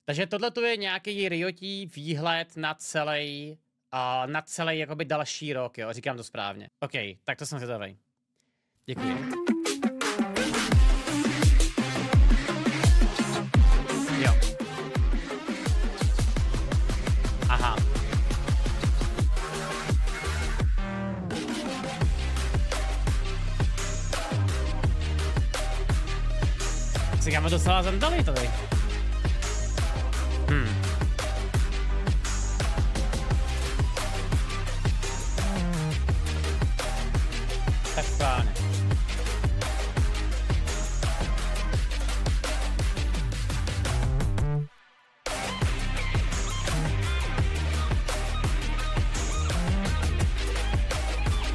Takže tohle je nějaký riotí výhled na celý jakoby další rok, jo? Říkám to správně. OK, tak to jsem zvědavej. Děkuji. Jo. Aha. Si kámo docela zandali tady. Tak správně.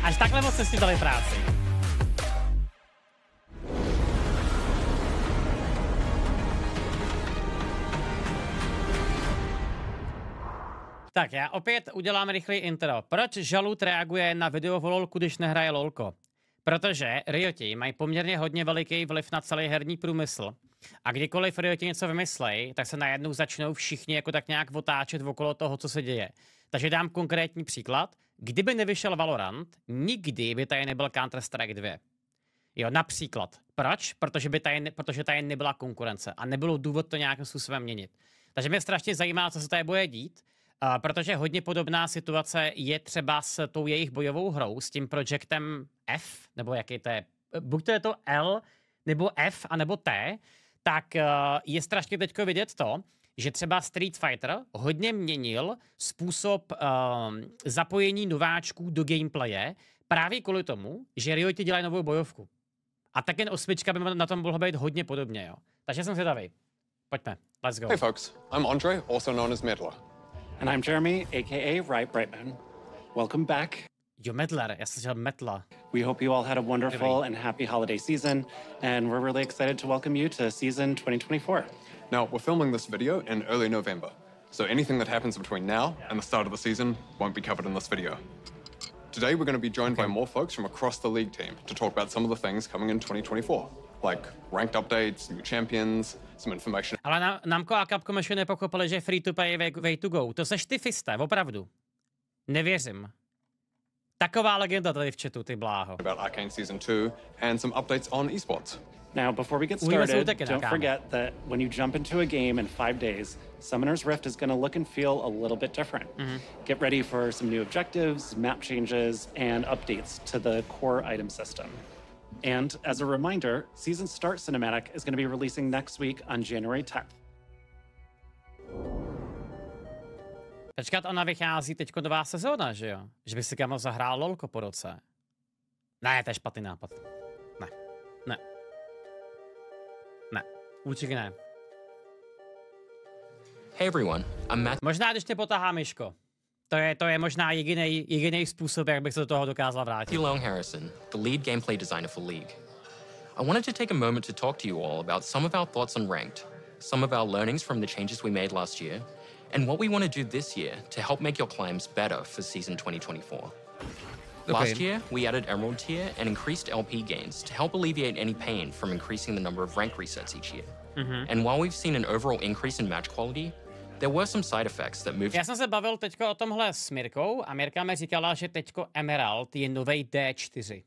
Až takhle moc si dali práci. Tak já opět udělám rychlý intro. Proč žalud reaguje na video o lolku, když nehraje lolko? Protože rioti mají poměrně hodně veliký vliv na celý herní průmysl. A kdykoliv rioti něco vymyslej, tak se najednou začnou všichni jako tak nějak otáčet okolo toho, co se děje. Takže dám konkrétní příklad. Kdyby nevyšel Valorant, nikdy by tady nebyl Counter-Strike 2. Jo, například. Proč? Protože tady nebyla konkurence a nebylo důvod to nějakým způsobem měnit. Takže mě strašně zajímá, co se tady bude dít. Protože hodně podobná situace je třeba s tou jejich bojovou hrou, s tím projektem F, nebo jaký to je, buď to je to L, nebo F, anebo T, tak je strašně teďko vidět to, že třeba Street Fighter hodně měnil způsob zapojení nováčků do gameplaye právě kvůli tomu, že rioti dělají novou bojovku. A tak jen 8 by na tom mohlo být hodně podobně, jo. Takže jsem zvědavý. Pojďme, let's go. Hey folks, I'm Andre, also known as Medler. And I'm Jeremy, aka Right Brightman. Welcome back. Jo, Medler, já jsem říkal Metla. We hope you all had a wonderful and happy holiday season, and we're really excited to welcome you to season 2024. Now, we're filming this video in early November, so anything that happens between now and the start of the season won't be covered in this video. Today, we're going to be joined by more folks from across the league team to talk about some of the things coming in 2024, like ranked updates, new champions, some information. Ale Namco a Capcom ještě nepochopili, že free to play je way to go. To seš ty fiste, opravdu. Nevěřím. Taková legenda tady v chatu, ty bláho. About Arcane Season 2 and some updates on esports. Now, before we get started, don't forget that when you jump into a game in 5 days, Summoner's Rift is going to look and feel a little bit different. Get ready for some new objectives, map changes, and updates to the core item system. And as a reminder, Season Start Cinematic is going to be releasing next week on January 10th. Počkat, ona vychází teďko nová sezóna, že jo? Že by si kámo zahrál lolko po roce. Ne, to je špatný nápad. Ne. Určitě ne. Hey everyone, I'm Matt. Možná, když tě potahá myško. To je možná jediný způsob, jak bych se do toho dokázal vrátit. Long Harrison, the lead gameplay designer for League. I wanted to take a moment to talk to you all about some of our thoughts on Ranked, some of our learnings from the changes we made last year, and what we want to do this year to help make your climbs better for Season 2024. Last year, we added Emerald tier and increased LP gains to help alleviate any pain from increasing the number of rank resets each year. And while we've seen an overall increase in match quality, there were some side effects that moved. Já jsem se bavil teďko o tomhle s Mirkou a Mirka mi říkala, že teďko Emerald je novej D4.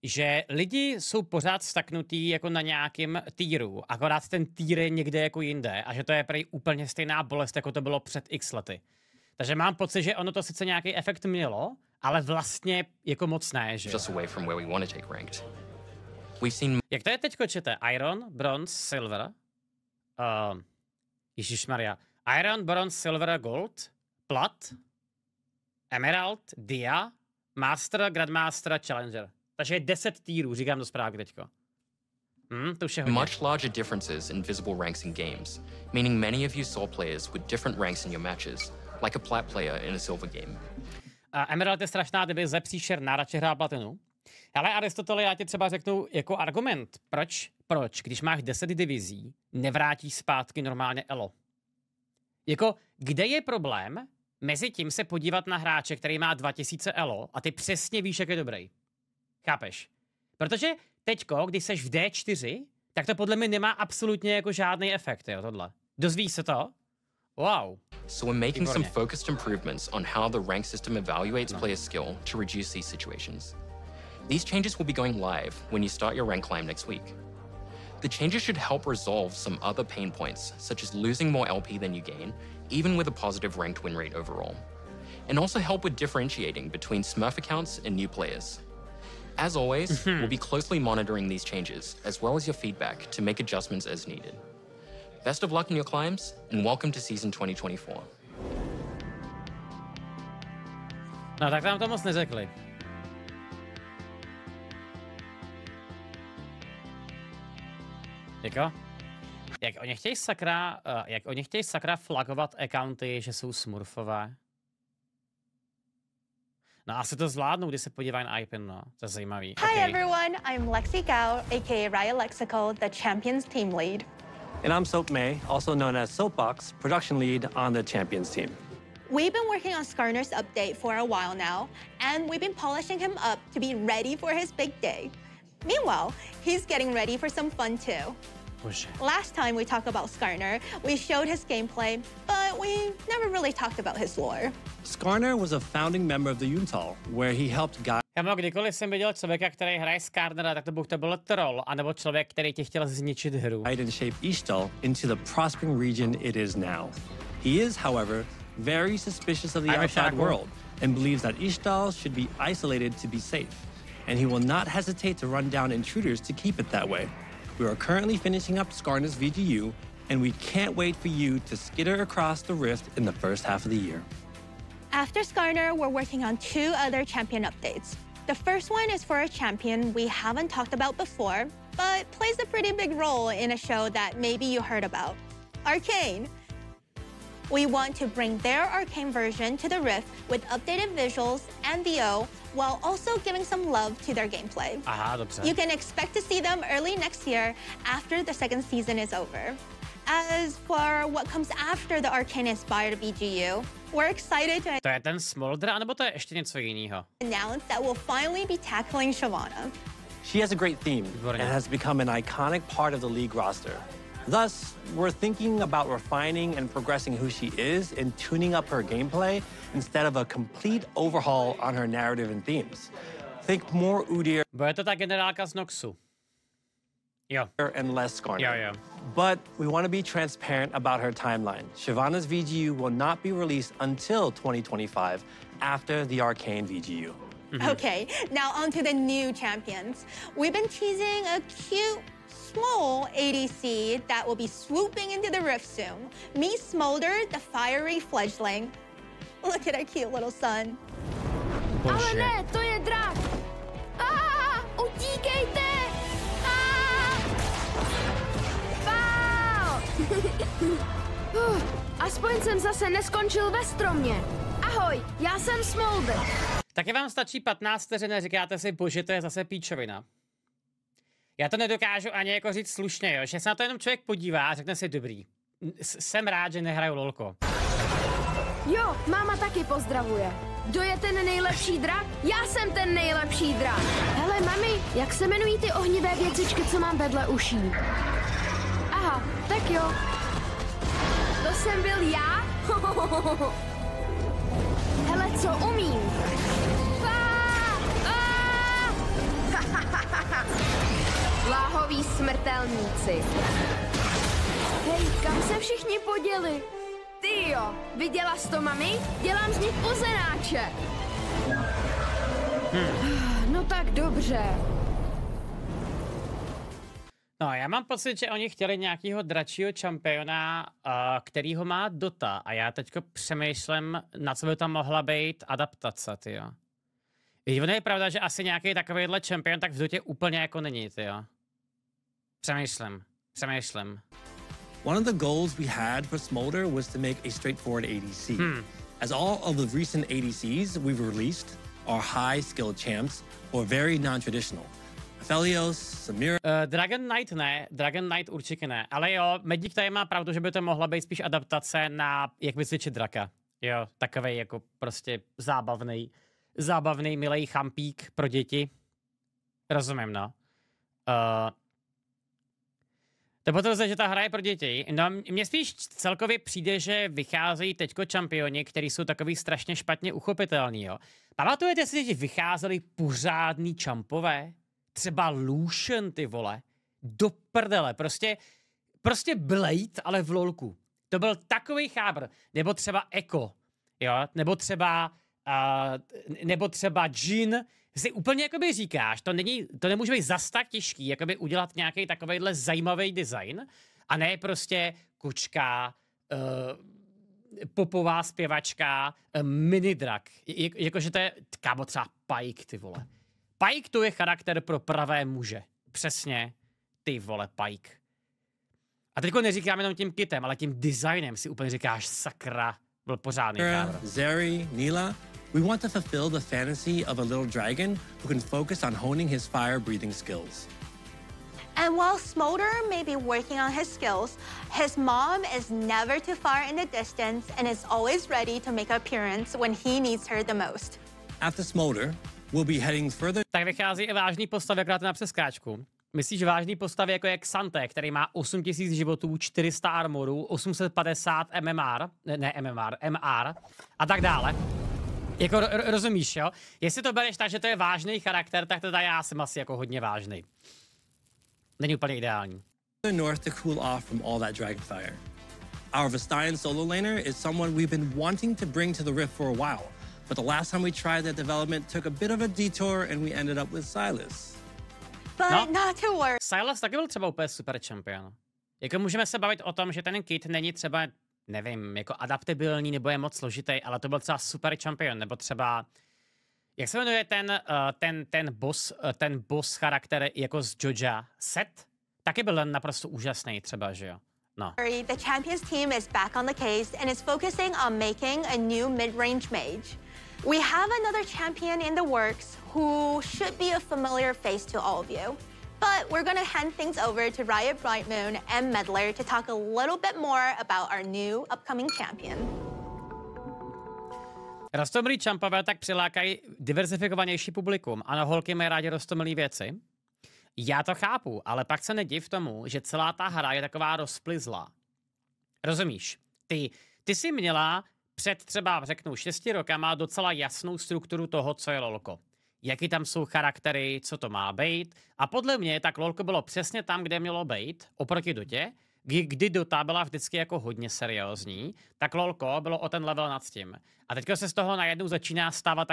Že lidi jsou pořád staknutý jako na nějakým týru, akorát ten týr je někde jako jinde a že to je prej úplně stejná bolest, jako to bylo před x lety. Takže mám pocit, že ono to sice nějaký efekt mělo, ale vlastně jako moc ne, že? Just away from where we want to take Ranked. We've seen. Jak to je teďko čete? Iron, Bronze, Silver. Ježišmarja. Iron, Bronze, Silver, Gold, Plat, Emerald, Dia, Master, Grandmaster, Challenger. Takže je 10 týrů, říkám to správně teďko. To už je hodně. Much larger differences in visible ranks in games, meaning many of you saw players with different ranks in your matches, like a plat player in a silver game. Emerald je strašná divize, příšerná, radši hrál platinu. Ale Aristotele, já ti třeba řeknu jako argument, proč, když máš 10 divizí, nevrátíš zpátky normálně elo. Jako, kde je problém mezi tím se podívat na hráče, který má 2000 elo a ty přesně víš, jak je dobrý. Chápeš? Protože teďko, když seš v D4, tak to podle mě nemá absolutně jako žádný efekt, jo, tohle. Dozvíš se to? Wow. So we're making some focused improvements on how the rank system evaluates player skill to reduce these situations. These changes will be going live when you start your rank climb next week. The changes should help resolve some other pain points, such as losing more LP than you gain, even with a positive ranked win rate overall, and also help with differentiating between Smurf accounts and new players. As always, we'll be closely monitoring these changes, as well as your feedback, to make adjustments as needed. Best of luck in your climbs, and welcome to Season 2024. No, tak nám to moc neřekli. Jako? Jak oni chtějí sakra flagovat accounty, že jsou smurfové? No asi to zvládnou, když se podívají na iPin, no. To je zajímavý. Hi everyone, I'm Lexi Gao, aka Raya Lexico, the Champions team lead. And I'm Soap May, also known as Soapbox, production lead on the Champions team. We've been working on Skarner's update for a while now, and we've been polishing him up to be ready for his big day. Meanwhile, he's getting ready for some fun too. Last time we talked about Skarner, we showed his gameplay, but we never really talked about his lore. Skarner was a founding member of the Untal, where he helped guide. Kdykoliv jsem viděl člověka, který hraje Skarnera, tak to buď to byl troll, anebo člověk, který ti chtěl zničit hru. And shape Ishtal into the prospering region it is now. He is, however, very suspicious of the outside world and believes that Ishtal should be isolated to be safe, and he will not hesitate to run down intruders to keep it that way. We are currently finishing up Skarner's VGU, and we can't wait for you to skitter across the rift in the first half of the year. After Skarner, we're working on 2 other champion updates. The first one is for a champion we haven't talked about before, but plays a pretty big role in a show that maybe you heard about, Arcane. We want to bring their Arcane version to the Rift with updated visuals and VO, while also giving some love to their gameplay. You can expect to see them early next year after the second season is over. As for what comes after the Arcane-inspired VGU, we're excited to To je ten Smoldr, anebo to je ještě něco jiného? Announce that we'll finally be tackling Shyvana. She has a great theme and has become an iconic part of the league roster. Thus, we're thinking about refining and progressing who she is and tuning up her gameplay instead of a complete overhaul on her narrative and themes. Think more Udyr. Bude to ta generálka z Noxu. Jo. And less Skarner. Jo. But we want to be transparent about her timeline. Shyvana's VGU will not be released until 2025 after the Arcane VGU. Okay, now on to the new champions. We've been teasing a cute, small ADC that will be swooping into the Rift soon. Meet Smolder, the fiery fledgling. Look at our cute little son. Ale ne, to je drak! Utíkejte! Aspoň jsem zase neskončil ve stromě. Ahoj, já jsem Smolder. Taky vám stačí 15 vteřin a říkáte si, bože, to je zase píčovina. Já to nedokážu ani jako říct slušně, jo? Že se na to jenom člověk podívá a řekne si, dobrý, jsem rád, že nehraju lolko. Jo, máma taky pozdravuje. Kdo je ten nejlepší drak? Já jsem ten nejlepší drak. Hele, mami, jak se jmenují ty ohnivé věcičky, co mám vedle uší? Aha, tak jo. To jsem byl já? Hele, co umím? Láhoví smrtelníci. Hej, kam se všichni poděli? Ty jo, viděla jsi to, mami? Dělám z nich pozenáče. No tak dobře. No, já mám pocit, že oni chtěli nějakého dračího čampiona, kterýho má Dota. A já teďko přemýšlím, na co by tam mohla být adaptace, tyjo. Ono je pravda, že asi nějaký takovýhle čempion tak v Dotě úplně jako není, tyjo. Přemýšlím. One of the goals we had for Smolder was to make a straightforward ADC. As all of the recent ADCs we've released are high-skilled champs or very non-traditional. Felios, Samira... Dragon Knight ne, Dragon Knight určitě ne, ale jo, Medík tady má pravdu, že by to mohla být spíš adaptace na jak vycvičit draka. Jo, takovej jako prostě zábavný, milej champík pro děti. Rozumím, no. To potvrzuje, že ta hra je pro děti. No, mně spíš celkově přijde, že vycházejí teďko čampioni, kteří jsou takový strašně špatně uchopitelný, jo. Pamatujete si, že vycházeli pořádný čampové? Třeba Lucian, ty vole. Do prdele, prostě Blade, ale v lolku. To byl takový chábr. Nebo třeba Echo, jo. Nebo třeba Jin. Si úplně jakoby říkáš, to nemůže být zas tak těžký, jakoby udělat nějaký takovejhle zajímavý design, a ne prostě kočka, popová zpěvačka, minidrak. Jakože to je, kámo, třeba Pike, ty vole. Pike to je charakter pro pravé muže. Přesně, ty vole, Pike. A teďko neříkám jenom tím kitem, ale tím designem si úplně říkáš, sakra, byl pořádný chábr. Zeri, Nila. We want to fulfill the fantasy of a little dragon who can focus on honing his fire-breathing skills. And while Smolder may be working on his skills, his mom is never too far in the distance and is always ready to make an appearance when he needs her the most. After Smolder, we'll be heading further. Tak vychází i vážný postavy, akorát na přeskáčku. Myslíš vážný postavy, jako je Xante, který má 8000 životů, 400 armorů, 850 MR a tak dále. Jako rozumíš, jo? Jestli to bereš tak, že to je vážný charakter, tak teda já jsem asi jako hodně vážný. Není úplně ideální. North to cool off from all that dragon fire. Our Vestayan solo laner is someone we've been wanting to bring to the Rift for a while, but the last time we tried that development took a bit of a detour and we ended up with Sylas. But not to worry. Sylas taky byl třeba úplně super champion. Jako můžeme se bavit o tom, že ten kit není třeba, nevím, jako adaptabilní nebo je moc složitý, ale to byl třeba super champion, nebo třeba, jak se jmenuje ten boss charakter jako z Joja, Set? Taky byl naprosto úžasný třeba, že jo? No. The champions team is back on the case and is focusing on making a new mid-range mage. We have another champion in the works who should be a familiar face to all of you. But we're going to hand things over to Riot Brightmoon and Meddler to talk a little bit more about our new upcoming champion. Roztomilí čampové tak přilákají diverzifikovanější publikum. Ano, holky mají rádi roztomilý věci. Já to chápu, ale pak se nediv tomu, že celá ta hra je taková rozplizlá. Rozumíš? Ty jsi měla před třeba, řeknu, 6 rokama docela jasnou strukturu toho, co je lolko. Jaký tam jsou charaktery, co to má být. A podle mě tak lolko bylo přesně tam, kde mělo být, oproti Dotě, kdy Dota byla vždycky jako hodně seriózní, tak lolko bylo o ten level nad tím. A teďka se z toho najednou začíná stávat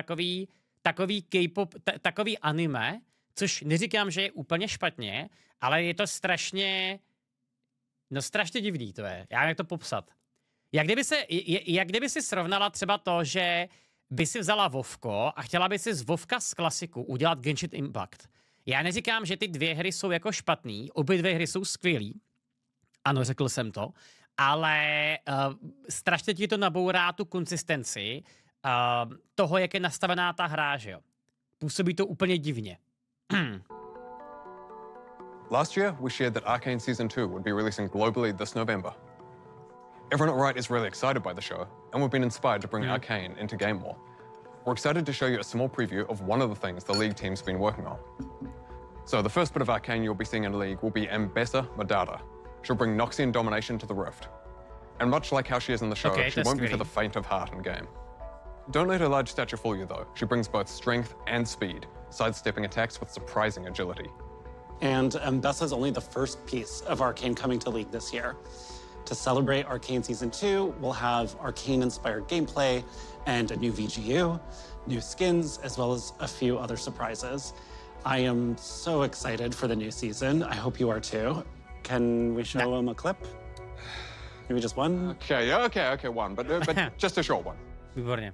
takový K-pop, takový anime, což neříkám, že je úplně špatně, ale je to strašně divný to je. Já nevím, jak to popsat. Jak kdyby si srovnala třeba to, že by si vzala Vovko a chtěla by si z Vovka z klasiku udělat Genshin Impact. Já neříkám, že ty dvě hry jsou jako špatný, obě dvě hry jsou skvělý. Ano, řekl jsem to, ale strašně ti to nabourá tu konsistenci toho, jak je nastavená ta hra, že jo. Působí to úplně divně. Last year, we shared that Arcane Season 2 would be releasing globally this November. Everyone at Riot is really excited by the show, and we've been inspired to bring Arcane into game more. We're excited to show you a small preview of one of the things the League team's been working on. So the first bit of Arcane you'll be seeing in the League will be Ambessa Madara. She'll bring Noxian domination to the Rift. And much like how she is in the show, she won't be for the faint of heart in game. Don't let her large stature fool you, though. She brings both strength and speed, sidestepping attacks with surprising agility. And Ambessa's only the first piece of Arcane coming to League this year. To celebrate Arcane Season 2, we'll have Arcane-inspired gameplay and a new VGU, new skins, as well as a few other surprises. I am so excited for the new season. I hope you are too. Can we show him a clip? Maybe just one? Okay, one, but just a short one. Výborně.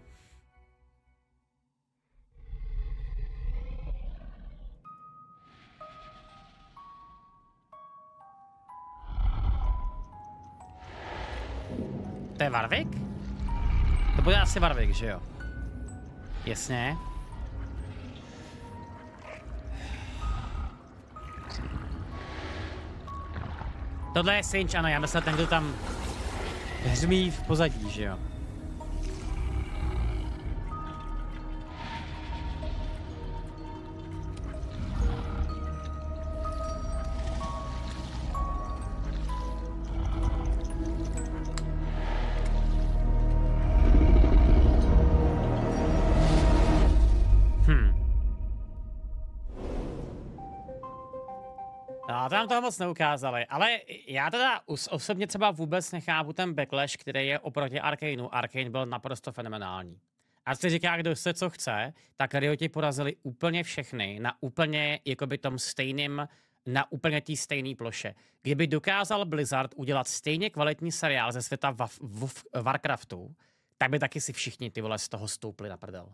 To je Warwick? To bude asi Warwick, že jo? Jasně. Tohle je Sinch, ano, já myslím, ten, kdo tam hřmí v pozadí, že jo? to nám toho moc neukázali, ale já teda osobně třeba vůbec nechápu ten backlash, který je oproti Arcaneu. Arcane byl naprosto fenomenální. A si říká, kdo se co chce, tak Rioti porazili úplně všechny na úplně jakoby tom stejným, na úplně té stejné ploše. Kdyby dokázal Blizzard udělat stejně kvalitní seriál ze světa Warcraftu, tak by taky si všichni ty vole z toho stoupli na prdel.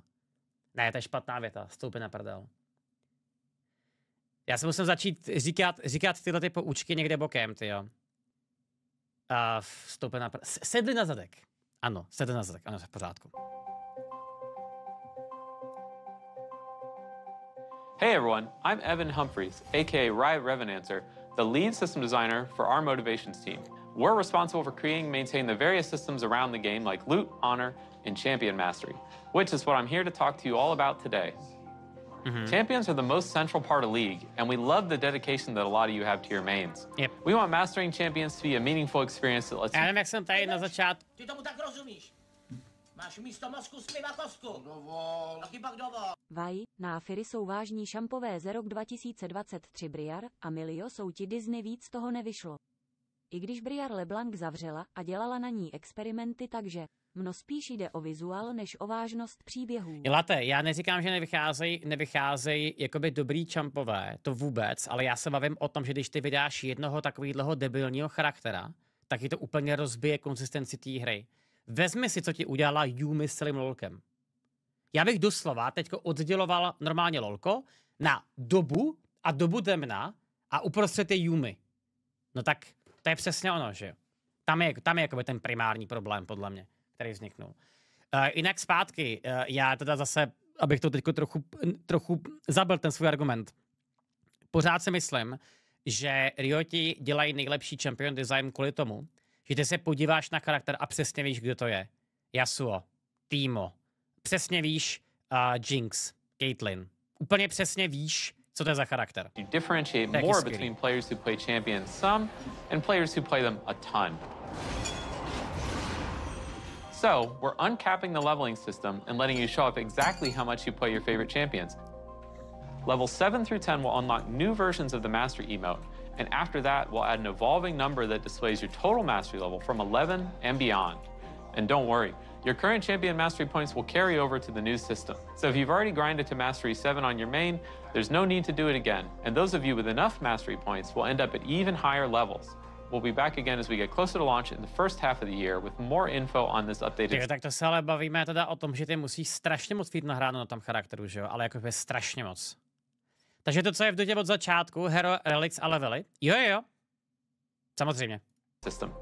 Ne, to je špatná věta, stoupli na prdel. Já se musím začít říkat tyhle ty poučky někde bokem, tyjo. Stoupli na prdel. Sedli na zadek. Ano, sedli na zadek, ano, v pořádku. Hey everyone, I'm Evan Humphreys, aka Riot Revenancer, the lead system designer for our motivations team. We're responsible for creating and maintaining the various systems around the game like loot, honor, and champion mastery, which is what I'm here to talk to you all about today. Champions are the most central part of League, and we love the dedication that a lot of you have to your mains. Yep. We want mastering champions to be a meaningful experience that lets you... Já nevím, jak jsem tady na začátku. Ty tomu tak rozumíš? Máš místo mozku zpěva kostku. Dovol. Taky pak dovol. Vaj, náfiry jsou vážní šampové ze rok 2023 Briar a Milio jsou ti Disney víc toho nevyšlo. I když Briar LeBlanc zavřela a dělala na ní experimenty, takže mno spíš jde o vizuál než o vážnost příběhů. Late, já neříkám, že nevycházejí jakoby dobrý čampové, to vůbec, ale já se bavím o tom, že když ty vydáš jednoho takového debilního charaktera, tak je to úplně rozbije konzistenci té hry. Vezmi si, co ti udělala Yumi s celým lolkem. Já bych doslova teďko odděloval normálně lolko na dobu a dobu temna a uprostřed je Yumi. No tak to je přesně ono, že jo. Tam je jakoby ten primární problém, podle mě, který vzniknul. Jinak zpátky, já teda zase, abych to teďko trochu zabil ten svůj argument. Pořád si myslím, že Rioti dělají nejlepší champion design kvůli tomu, že ty se podíváš na charakter a přesně víš, kdo to je. Yasuo, Teemo, přesně víš Jinx, Caitlyn. Úplně přesně víš, co to je za charakter. You differentiate more between players who play champions some and players who play them a ton. So, we're uncapping the leveling system and letting you show up exactly how much you play your favorite champions. Level 7 through 10 will unlock new versions of the Mastery emote, and after that, we'll add an evolving number that displays your total Mastery level from 11 and beyond. And don't worry, your current champion Mastery points will carry over to the new system. So if you've already grinded to Mastery 7 on your main, there's no need to do it again. And those of you with enough Mastery points will end up at even higher levels. We'll be back again as we get closer to launch in the first half of the year with more info on this updated... Tak to se ale bavíme teda o tom, že ty musíš strašně moc být nahráno na tom charakteru, že jo? Ale jakoby strašně moc. Takže to, co je v dotě od začátku, hero, relics a levely. Jo. Samozřejmě. System.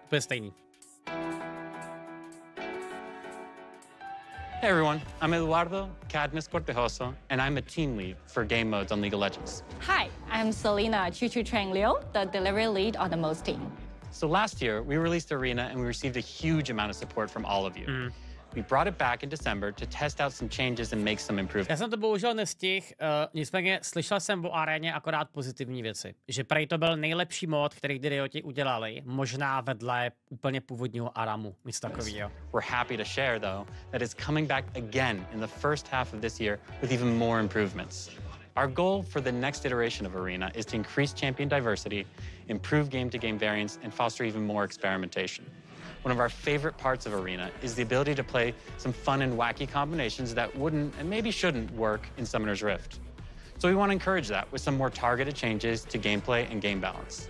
To je stejný. Hey everyone, I'm Eduardo Cadmus Cortejoso, and I'm a team lead for game modes on League of Legends. Hi, I'm Selena Chuchu Chang Liu, the delivery lead on the modes team. So last year, we released Arena and we received a huge amount of support from all of you. We brought it back in December to test out some changes and make some improvements. Já jsem to bohužel nestihl, nicméně slyšel jsem o aréně akorát pozitivní věci. Že prej to byl nejlepší mod, který Rioti udělali, možná vedle úplně původního Aramu, nic takového. We're happy to share, though, that it's coming back again in the first half of this year with even more improvements. Our goal for the next iteration of Arena is to increase champion diversity, improve game-to-game variance, and foster even more experimentation. One of our favorite parts of Arena is the ability to play some fun and wacky combinations that wouldn't and maybe shouldn't work in Summoner's Rift. So we want to encourage that with some more targeted changes to gameplay and game balance.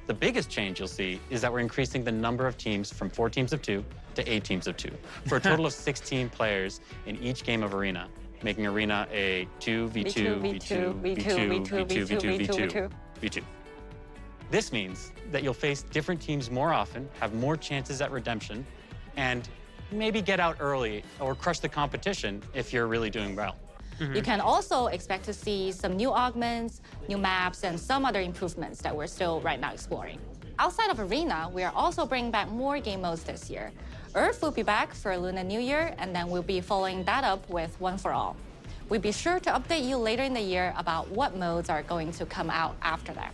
The biggest change you'll see is that we're increasing the number of teams from 4 teams of 2 to 8 teams of 2, for a total of 16 players in each game of Arena, making Arena a 2v2, v2, v2, v2, v2, v2, v2. This means that you'll face different teams more often, have more chances at redemption, and maybe get out early or crush the competition if you're really doing well. You can also expect to see some new augments, new maps, and some other improvements that we're still right now exploring. Outside of Arena, we are also bringing back more game modes this year. Earth will be back for Lunar New Year, and then we'll be following that up with One for All. We'll be sure to update you later in the year about what modes are going to come out after that.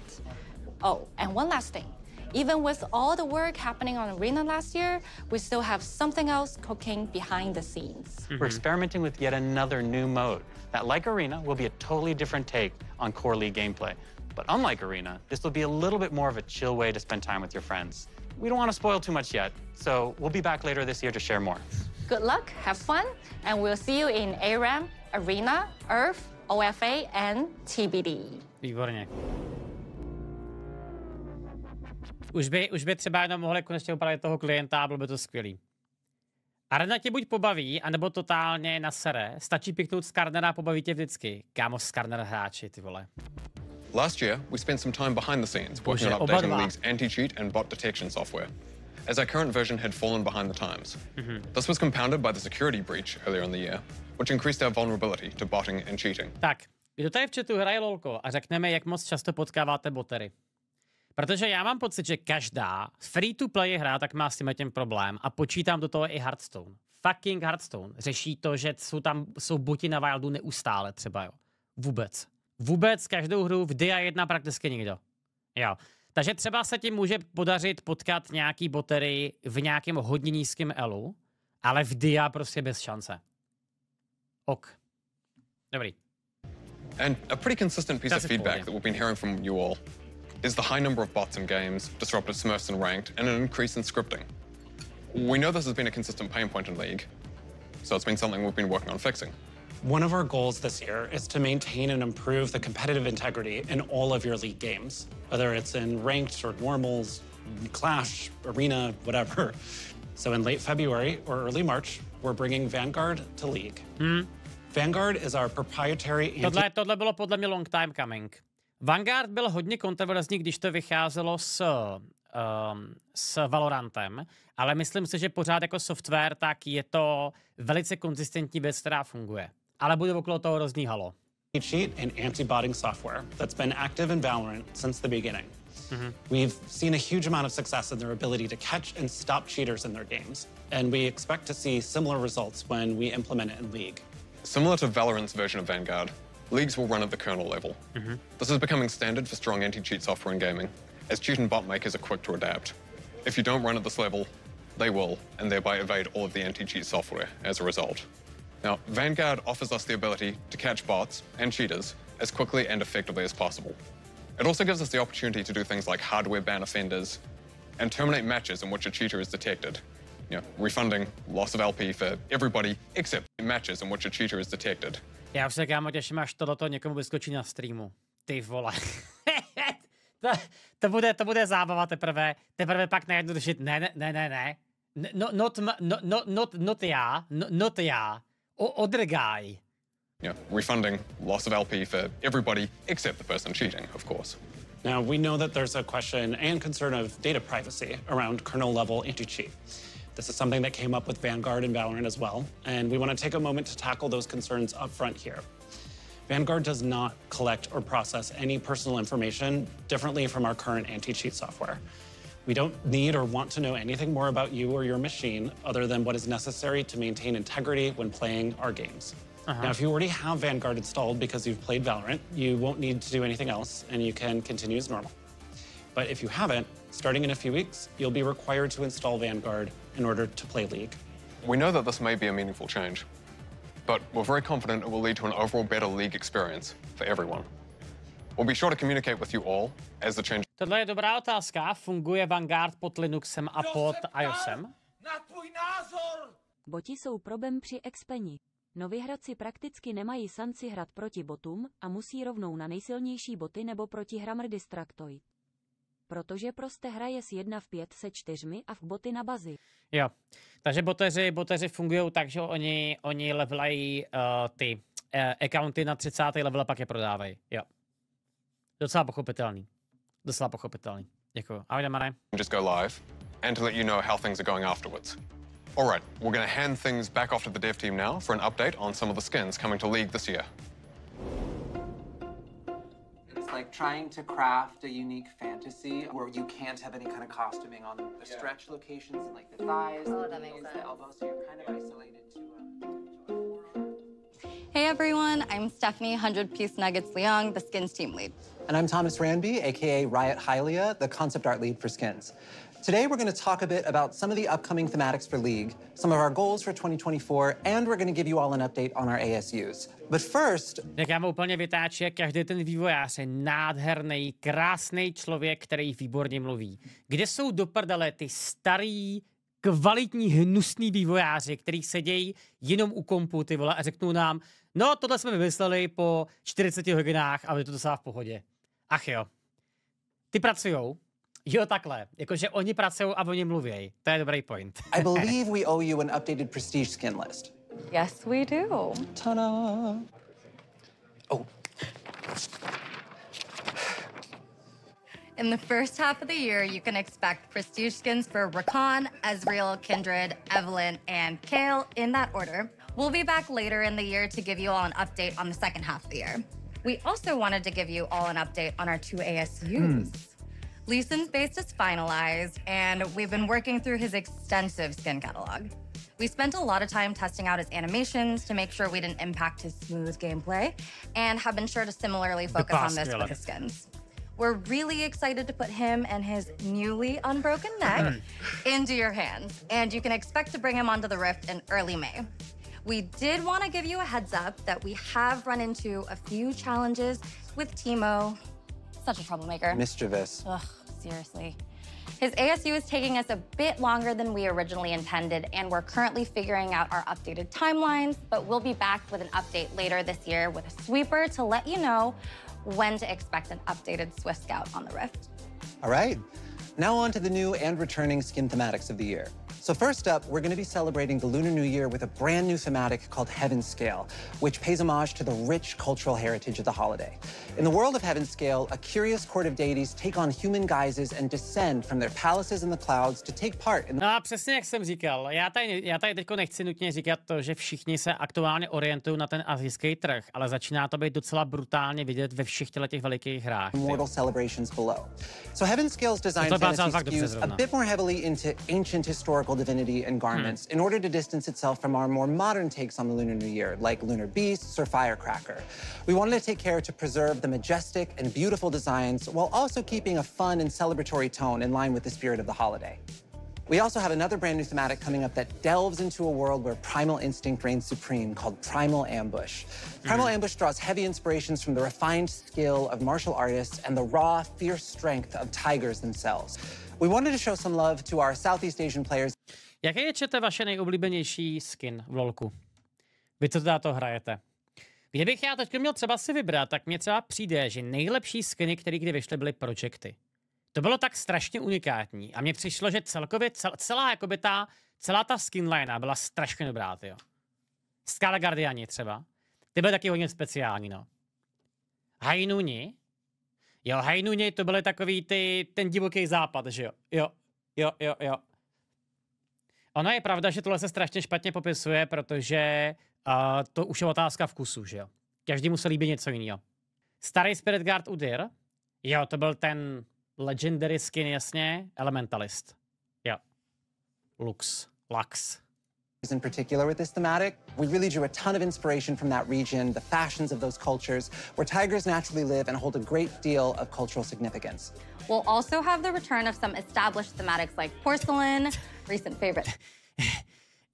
Oh, and one last thing. Even with all the work happening on Arena last year, we still have something else cooking behind the scenes. We're experimenting with yet another new mode that, like Arena, will be a totally different take on core League gameplay. But unlike Arena, this will be a little bit more of a chill way to spend time with your friends. We don't want to spoil too much yet, so we'll be back later this year to share more. Good luck, have fun, and we'll see you in ARAM, Arena, Earth, OFA, and TBD. Výborně. Už by třeba jenom mohli konečně upravit toho klienta a bylo by to skvělý. Arena tě buď pobaví, anebo totálně nasere. Stačí piknout Skarnera a pobaví tě vždycky. Kámo, Skarner hráči, ty vole. Last year, we spent some time behind the scenes working on updating League's anti-cheat and bot detection software, as our current version had fallen behind the times. This was compounded by the security breach earlier in the year, which increased our vulnerability to botting and cheating. Tak, kdo tady v chatu hraje lolko a řekneme, jak moc často potkáváte botery. Protože já mám pocit, že každá free-to-play hra tak má s tím problém a počítám do toho i Hearthstone. Fucking Hearthstone řeší to, že jsou boti na Wildu neustále třeba, jo. Vůbec každou hru v Dia 1 prakticky nikdo. Jo. Takže třeba se ti může podařit potkat nějaký botery v nějakém hodně nízkém elu, ale v Dia prostě bez šance. Ok. Dobrý. And a pretty consistent piece of feedback that we've been hearing from you all is the high number of bots in games, disrupted smurfs in ranked, and an increase in scripting. We know this has been a consistent pain point in League, so it's been something we've been working on fixing. One of our goals this year is to maintain and improve the competitive integrity in all of your League games, whether it's in ranked or normals, Clash, Arena, whatever. So in late February or early March, we're bringing Vanguard to League. Vanguard is our proprietary Tohle bylo podle mě long time coming. Vanguard byl hodně kontroverzní, když to vycházelo s Valorantem, ale myslím si, že pořád jako software, tak je to velice konzistentní věc, která funguje. Ale bude okolo toho hrozný halo. Cheat and anti-botting software that's been active in Valorant since the beginning. We've seen a huge amount of success in their ability to catch and stop cheaters in their games, and we expect to see similar results when we implement it in League. Similar to Valorant's version of Vanguard, Leagues will run at the kernel level. This is becoming standard for strong anti-cheat software in gaming, as cheat and bot makers are quick to adapt. If you don't run at this level, they will, and thereby evade all of the anti-cheat software as a result. Now, Vanguard offers us the ability to catch bots and cheaters as quickly and effectively as possible. It also gives us the opportunity to do things like hardware ban offenders and terminate matches in which a cheater is detected. Refunding loss of LP for everybody except matches in which a cheater is detected. Já už se kámo těším, až tohleto někomu vyskočí na streamu. Ty vole. to bude zábava teprve pak najednou řešit. Ne. Not já. Other guy. Refunding loss of LP for everybody except the person cheating, of course. Now, we know that there's a question and concern of data privacy around kernel-level anti-cheat. This is something that came up with Vanguard and Valorant as well, and we want to take a moment to tackle those concerns up front here. Vanguard does not collect or process any personal information differently from our current anti-cheat software. We don't need or want to know anything more about you or your machine other than what is necessary to maintain integrity when playing our games. Now, if you already have Vanguard installed because you've played Valorant, you won't need to do anything else, and you can continue as normal. But if you haven't, starting in a few weeks, you'll be required to install Vanguard in order to play League. We know that this may be a meaningful change, but we're very confident it will lead to an overall better League experience for everyone. We'll be sure to communicate with you all as the change. Tohle je dobrá otázka. Funguje Vanguard pod Linuxem a pod iOSem? Boti jsou problém při expeni. Novihrádci prakticky nemají šanci hrát proti botům a musí rovnou na nejsilnější boty nebo proti Hammer Distractoid. Protože prostě hraje s 1 v 5 se 4 a v boty na bazi. Jo, takže boteři fungují tak, že oni levelají ty accounty na 30. level a pak je prodávají. Jo. Docela pochopitelný. Děkuju. Ahoj, Damare. Just go live and to let you know how things are going afterwards. All right, we're going to hand things back off to the dev team now for an update on some of the skins coming to League this year. It's like trying to craft a unique fantasy where you can't have any kind of costuming on the stretch locations and like the thighs, the knees, the elbows, so you're kind of isolated to Hey everyone, I'm Stephanie 100-Piece Nuggets Leong, the Skins team lead. And I'm Thomas Ranby, aka Riot Hylia, the concept art lead for Skins. Today we're going to talk a bit about some of the upcoming thematics for League, some of our goals for 2024, and we're going to give you all an update on our ASUs. But first... Jak já mu úplně vytáčí, každý ten vývojář je nádherný, krásný člověk, který výborně mluví. Kde jsou do prdele ty starý, kvalitní, hnusný vývojáři, který sedějí jenom u kompu, ty vole, a řeknou nám, no, tohle jsme vymysleli po 40 hodinách a je to docela v pohodě. Ach jo. Ty pracujou. Jo, takhle. Jakože oni pracují a oni mluvějí. To je dobrý point. I believe we owe you an updated prestige skin list. Yes, we do. Ta-da! Oh. In the first half of the year, you can expect prestige skins for Rakan, Ezreal, Kindred, Evelyn, and Kale in that order. We'll be back later in the year to give you all an update on the second half of the year. We also wanted to give you all an update on our 2 ASUs. Lee Sin's base is finalized, and we've been working through his extensive skin catalog. We spent a lot of time testing out his animations to make sure we didn't impact his smooth gameplay, and have been sure to similarly focus on this with his skins. We're really excited to put him and his newly unbroken neck into your hands, and you can expect to bring him onto the Rift in early May. We did want to give you a heads up that we have run into a few challenges with Teemo. Such a troublemaker. Mischievous. Ugh, seriously. His ASU is taking us a bit longer than we originally intended, and we're currently figuring out our updated timelines, but we'll be back with an update later this year with a sweeper to let you know when to expect an updated Swift Scout on the Rift. All right. Now on to the new and returning skin thematics of the year. So first up, we're going to be celebrating the Lunar New Year with a brand new thematic called Heaven Scale, which pays homage to the rich cultural heritage of the holiday. In the world of Heaven Scale, a curious court of deities take on human guises and descend from their palaces in the clouds to take part in the... No a přesně jak jsem říkal, já tady teďko nechci nutně říkat to, že všichni se aktuálně orientují na ten asijský trh, ale začíná to být docela brutálně vidět ve všech těch velikých hrách. Immortal celebrations below. So Heaven Scale's design fantasy skews a bit more heavily into ancient historical divinity and garments in order to distance itself from our more modern takes on the Lunar New Year, like lunar beasts or firecracker. We wanted to take care to preserve the majestic and beautiful designs while also keeping a fun and celebratory tone in line with the spirit of the holiday. We also have another brand new thematic coming up that delves into a world where primal instinct reigns supreme, called Primal Ambush. Primal Ambush draws heavy inspirations from the refined skill of martial artists and the raw, fierce strength of tigers themselves. We wanted to show some love to our Southeast Asian players. Jaké je, čete, vaše nejoblíbenější skin v LoLku? Vy, co teda to hrajete? Kdybych já teď měl třeba si vybrat, tak mně třeba přijde, že nejlepší skiny, které kdy vyšly, byly projekty. To bylo tak strašně unikátní a mně přišlo, že celkově celá ta skinline byla strašně dobrá, tyjo. Skala Guardiani třeba. Ty byly taky hodně speciální, no. Hajnuni. Jo, Hajnuni to byly takový ten divoký západ, že jo. Jo. Ono je pravda, že tohle se strašně špatně popisuje, protože to už je otázka vkusu, že jo. Každý musel líbit něco jiného. Starý Spirit Guard Udyr. Jo, to byl ten legendary skin, jasně. Elementalist. Jo. Lux. In particular with this thematic, we really drew a ton of inspiration from that region, the fashions of those cultures, where tigers naturally live and hold a great deal of cultural significance. We'll also have the return of some established thematics like porcelain, recent favorite.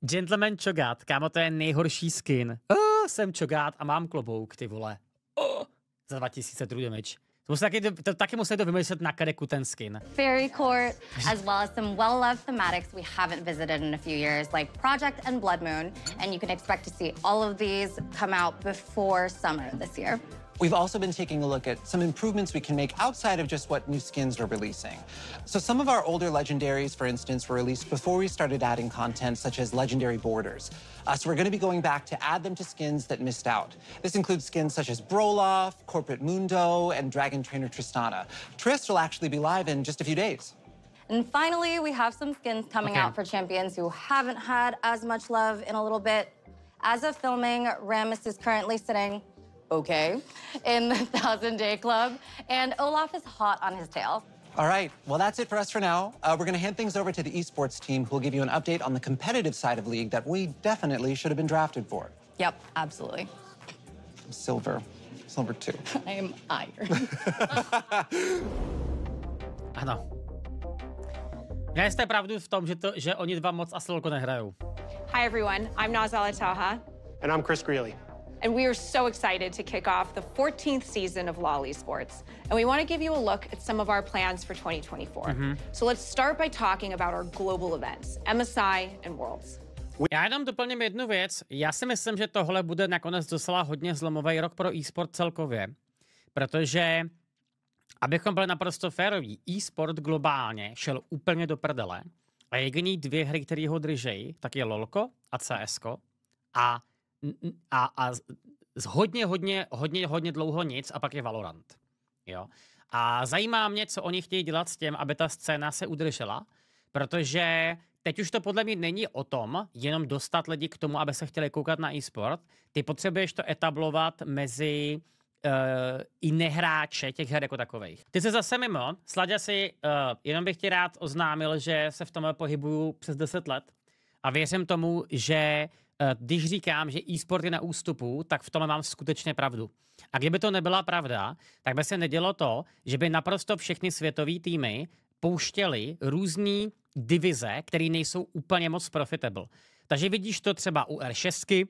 Gentleman Cho'Gath, kámo, to je nejhorší skin. Jsem Cho'Gath a mám klobouk, ty vole. Za 2000 true damage. To taky museli to vymyslet na kadeku ten skin. Fairy Court, as well as some well-loved thematics we haven't visited in a few years, like Project and Blood Moon, and you can expect to see all of these come out before summer this year. We've also been taking a look at some improvements we can make outside of just what new skins we're releasing. So some of our older legendaries, for instance, were released before we started adding content such as legendary borders. So we're going to be going back to add them to skins that missed out. This includes skins such as Broloff, Corporate Mundo, and Dragon Trainer Tristana. Trist will actually be live in just a few days. And finally, we have some skins coming out for champions who haven't had as much love in a little bit. As of filming, Rammus is currently sitting in the 1000-Day Club, and Olaf is hot on his tail. All right, well, that's it for us for now. We're going to hand things over to the esports team, who will give you an update on the competitive side of League that we definitely should have been drafted for. Yep, absolutely. Silver 2. I am iron. Ano. Já jste pravdu v tom, že oni dva moc asi lolko nehrajou. Hi everyone, I'm Nazala Taha. And I'm Chris Greeley. And we are so excited to kick off the 14th season of LoL Esports. And we want to give you a look at some of our plans for 2024. So let's start by talking about our global events, MSI and Worlds. Já jenom doplním jednu věc. Já si myslím, že tohle bude nakonec docela hodně zlomový rok pro e-sport celkově. Protože, abychom byli naprosto féroví, e-sport globálně šel úplně do prdele. A jediný dvě hry, které ho držejí, tak je LoLko a CSko. A hodně dlouho nic a pak je Valorant. Jo? A zajímá mě, co oni chtějí dělat s tím, aby ta scéna se udržela, protože teď už to podle mě není o tom, jenom dostat lidi k tomu, aby se chtěli koukat na e-sport. Ty potřebuješ to etablovat mezi i nehráče těch her jako takových. Ty jsi zase mimo, Sladě si, jenom bych ti rád oznámil, že se v tomhle pohybuju přes 10 let a věřím tomu, že když říkám, že e-sport je na ústupu, tak v tom mám skutečně pravdu. A kdyby to nebyla pravda, tak by se nedělo to, že by naprosto všechny světové týmy pouštěly různé divize, které nejsou úplně moc profitable. Takže vidíš to třeba u R6,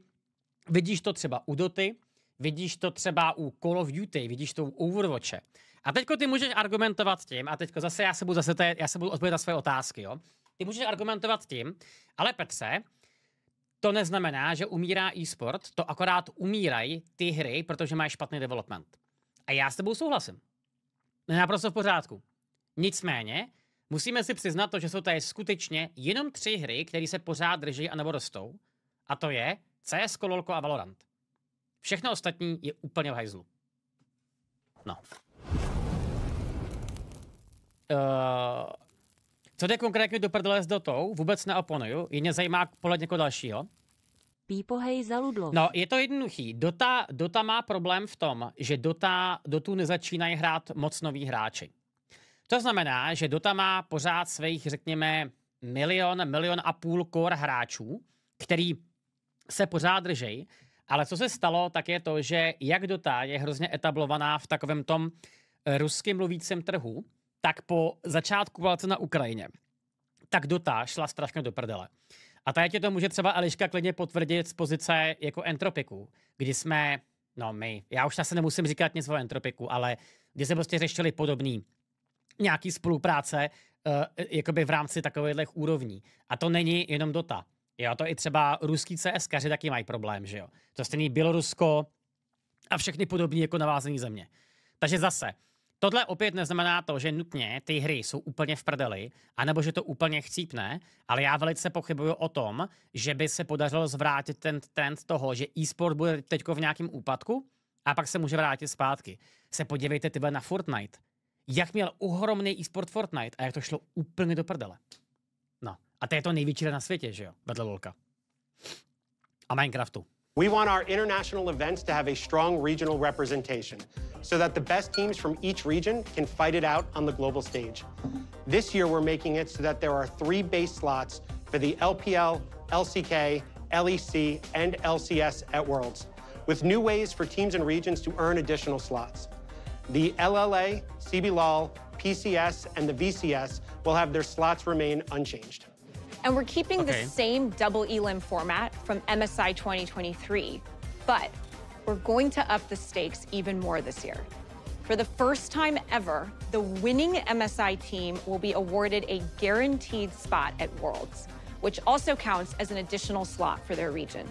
vidíš to třeba u Doty, vidíš to třeba u Call of Duty, vidíš to u Overwatche. A teďko ty můžeš argumentovat tím, a teďko zase já se budu odpovědět na své otázky, jo. Ty můžeš argumentovat tím, ale Petře, to neznamená, že umírá e-sport, to akorát umírají ty hry, protože mají špatný development. A já s tebou souhlasím. Naprosto v pořádku. Nicméně, musíme si přiznat to, že jsou tady skutečně jenom 3 hry, které se pořád drží a nebo rostou. A to je CS, LoLko a Valorant. Všechno ostatní je úplně v hajzlu. No. Co jde konkrétně do prdele s Dotou, vůbec neoponuju. Jině zajímá pohled někoho dalšího. Pípohej za Ludlo. No, je to jednoduchý. Dota má problém v tom, že Dotu nezačínají hrát moc noví hráči. To znamená, že Dota má pořád svých, řekněme, milion a půl core hráčů, který se pořád drží. Ale co se stalo, tak je to, že jak Dota je hrozně etablovaná v takovém tom ruským mluvícím trhu, tak po začátku války na Ukrajině, tak Dota šla strašně do prdele. A tady ti to může třeba Eliška klidně potvrdit z pozice jako Entropiku, kdy jsme, já už asi nemusím říkat nic o Entropiku, ale kdy se prostě řešili podobný nějaký spolupráce jakoby v rámci takových úrovní. A to není jenom Dota. Jo, to i třeba ruský CSkaři taky mají problém, že jo. To stejný Bělorusko a všechny podobné jako navázané země. Takže zase, tohle opět neznamená to, že nutně ty hry jsou úplně v prdeli, anebo že to úplně chcípne, ale já velice pochybuju o tom, že by se podařilo zvrátit ten trend toho, že e-sport bude teďko v nějakém úpadku a pak se může vrátit zpátky. Se podívejte tyhle na Fortnite. Jak měl ohromný e-sport Fortnite a jak to šlo úplně do prdele. No. A to je to největší na světě, že jo? Vedle LoLka. A Minecraftu. We want our international events to have a strong regional representation so that the best teams from each region can fight it out on the global stage. This year we're making it so that there are 3 base slots for the LPL, LCK, LEC, and LCS at Worlds, with new ways for teams and regions to earn additional slots. The LLA, CBLOL, PCS, and the VCS will have their slots remain unchanged. And we're keeping the same double elim format from MSI 2023, but we're going to up the stakes even more this year. For the first time ever, the winning MSI team will be awarded a guaranteed spot at Worlds, which also counts as an additional slot for their region.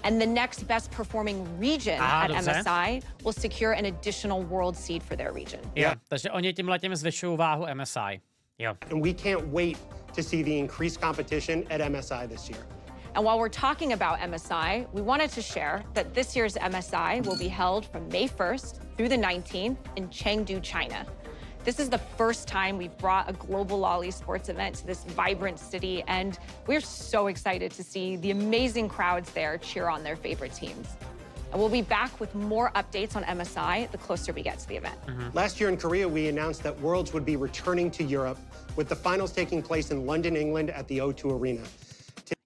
And the next best performing region at MSI will secure an additional world seed for their region. Yeah, takže oni tímhletím zvyšují váhu MSI. Yeah. And we can't wait to see the increased competition at MSI this year. And while we're talking about MSI, we wanted to share that this year's MSI will be held from May 1st through the 19th in Chengdu, China. This is the first time we've brought a global LoL Esports event to this vibrant city, and we're so excited to see the amazing crowds there cheer on their favorite teams. And we'll be back with more updates on MSI the closer we get to the event. Last year in Korea, we announced that Worlds would be returning to Europe, with the finals taking place in London, England at the O2 Arena.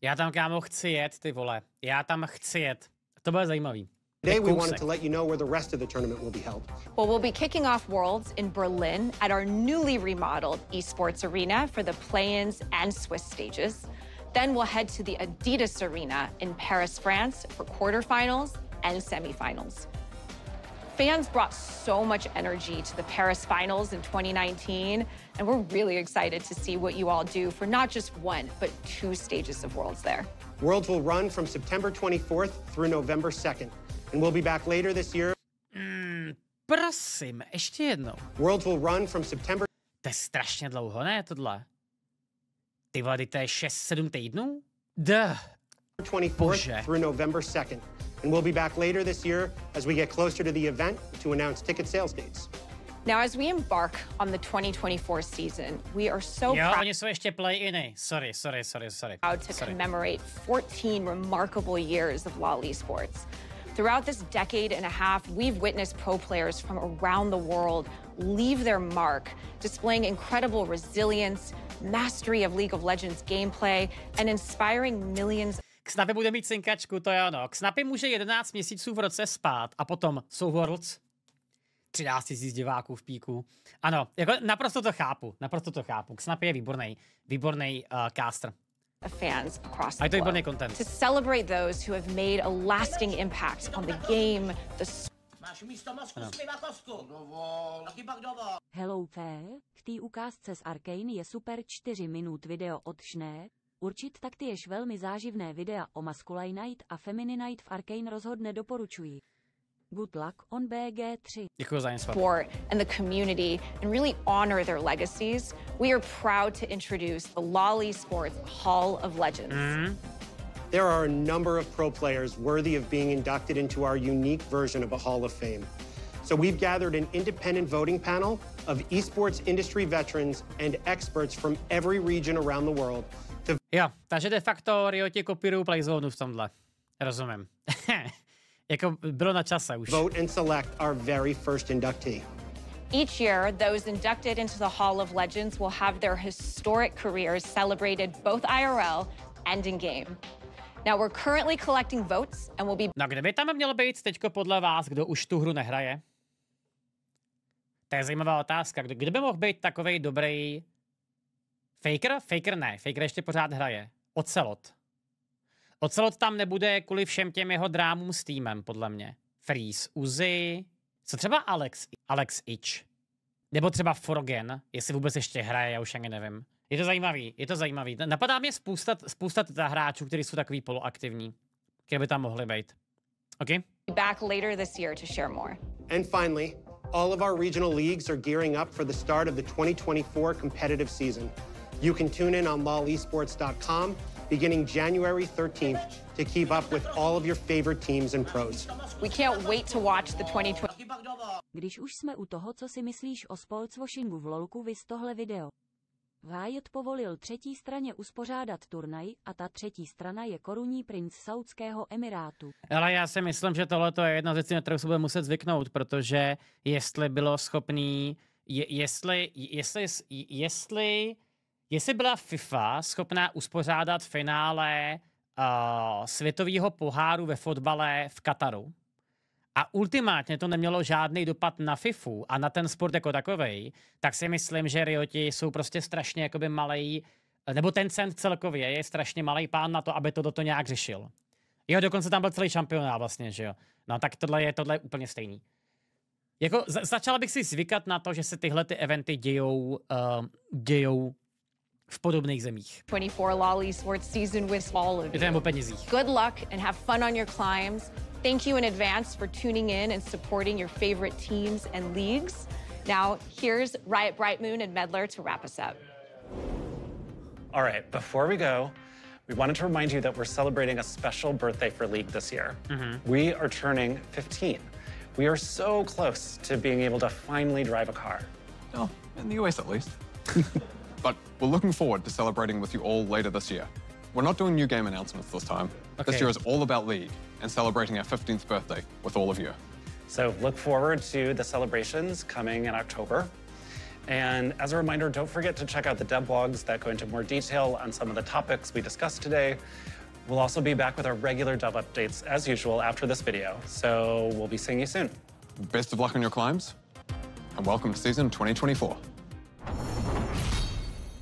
Já tam, kámo, chci jet, ty vole. Já tam chci jet. To bude zajímavý. Today we wanted to let you know where the rest of the tournament will be held. Well, we'll be kicking off Worlds in Berlin at our newly remodeled esports arena for the play-ins and Swiss stages. Then we'll head to the Adidas Arena in Paris, France for quarterfinals and semifinals. Fans brought so much energy to the Paris finals in 2019, and we're really excited to see what you all do for not just one, but 2 stages of Worlds there. Worlds will run from September 24th through November 2nd, and we'll be back later this year. Prosím, ještě jednou. Worlds will run from September... To je strašně dlouho, ne, tohle? Ty vole, to je 6-7 týdnů? Duh. 24th through November 2nd. And we'll be back later this year as we get closer to the event to announce ticket sales dates. Now, as we embark on the 2024 season, we are so proud to commemorate 14 remarkable years of LOL esports. Throughout this decade and a half, we've witnessed pro players from around the world leave their mark, displaying incredible resilience, mastery of League of Legends gameplay, and inspiring millions. K Snapy bude mít synkačku, to je ono. K Snapy může 11 měsíců v roce spát a potom jsou Worlds. 13 000 diváků v píku. Ano, jako naprosto to chápu. K Snapy je výborný caster. Fans across the globe. Výborný content. To celebrate those who have made a lasting impact on the game, Hello Fair, k té ukázce z Arcane je super 4 minut video od Šné. Určit taktéž velmi záživné videa o Masculinite a Femininite v Arcane rozhodne doporučuji. Good luck on BG3. Děkuji za info. Sport and the community and really honor their legacies. We are proud to introduce the LOL Esports Hall of Legends. There are a number of pro players worthy of being inducted into our unique version of a Hall of Fame. So we've gathered an independent voting panel of esports industry veterans and experts from every region around the world. Jo, takže de facto Rioti kopírují Playzone v tomhle. Rozumím. Jako bylo na čase už. Vote and select our very first inductee. Each year, those inducted into the Hall of Legends will have their historic careers celebrated both IRL and in-game. Now, we're currently collecting votes and we'll be... No, kde by tam mělo být teďko podle vás, kdo už tu hru nehraje? To je zajímavá otázka. Kdo by mohl být takovej dobrý... Faker? Faker ne. Faker ještě pořád hraje. Ocelot. Ocelot tam nebude kvůli všem těm jeho drámům s týmem, podle mě. Freeze, Uzi... Co třeba Alex Itch? Nebo třeba Forgen, jestli vůbec ještě hraje, já už ani nevím. Je to zajímavý. Napadá mě spousta hráčů, kteří jsou takový poloaktivní, kteří by tam mohli být. OK? Back later this year to share more. And finally, all of our regional leagues are gearing up for the start of the 2024 competitive season. You can tune in on lolesports.com beginning January 13th to keep up with all of your favorite teams and pros. We can't wait to watch the 2020. Když už jsme u toho, co si myslíš o sportswashingu v LoLku, vys tohle video. Riot povolil třetí straně uspořádat turnaj a ta třetí strana je korunní princ Saudského Emirátu. Ale já si myslím, že tohle je jedna z věcí, na kterou se bude muset zvyknout, protože jestli bylo schopný, jestli byla FIFA schopná uspořádat finále světového poháru ve fotbale v Kataru a ultimátně to nemělo žádný dopad na FIFU a na ten sport jako takovej, tak si myslím, že Rioti jsou prostě strašně jakoby malej, nebo ten cent celkově je strašně malej pán na to, aby to nějak řešil. Jo, dokonce tam byl celý šampionát vlastně, že jo. No tak tohle je úplně stejný. Jako začala bych si zvykat na to, že se tyhle ty eventy dějou v podobných zemích. 24 LOL Esports season with all of you. Je to jen o penězích. Good luck and have fun on your climbs. Thank you in advance for tuning in and supporting your favorite teams and leagues. Now, here's Riot Brightmoon and Medler to wrap us up. All right, before we go, we wanted to remind you that we're celebrating a special birthday for League this year. We are turning 15. We are so close to being able to finally drive a car. Oh, in the US at least. But we're looking forward to celebrating with you all later this year. We're not doing new game announcements this time. Okay. This year is all about League and celebrating our 15th birthday with all of you. So look forward to the celebrations coming in October. And as a reminder, don't forget to check out the dev blogs that go into more detail on some of the topics we discussed today. We'll also be back with our regular dub updates as usual after this video, so we'll be seeing you soon. Best of luck on your climbs, and welcome to season 2024.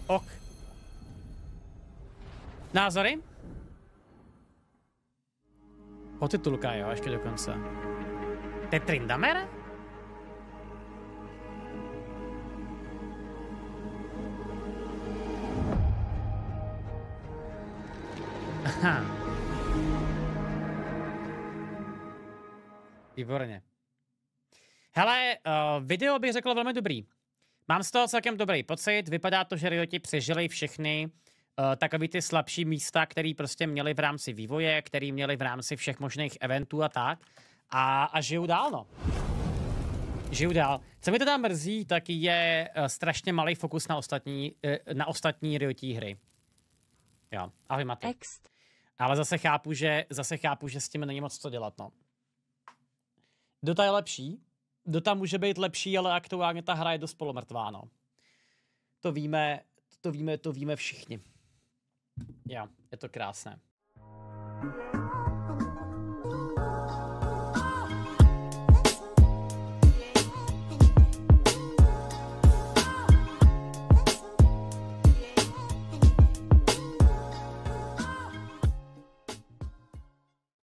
Ok. Názory? Potitulka, jo, ještě dokonce. To je Tryndamere? Aha. Výborně. Hele, video bych řekl velmi dobrý. Mám z toho celkem dobrý pocit. Vypadá to, že Rioti přežili všechny takový ty slabší místa, které prostě měli v rámci vývoje, který měli v rámci všech možných eventů a tak. A žijou dál, no. Žijou dál. Co mi to tam mrzí, tak je strašně malý fokus na ostatní Rioti hry. Jo, ahoj Mate. Ale zase chápu, že s tím není moc co dělat, no. Dota je lepší. Dota může být lepší, ale aktuálně ta hra je dost polomrtvá, no. To víme všichni. Jo, je to krásné.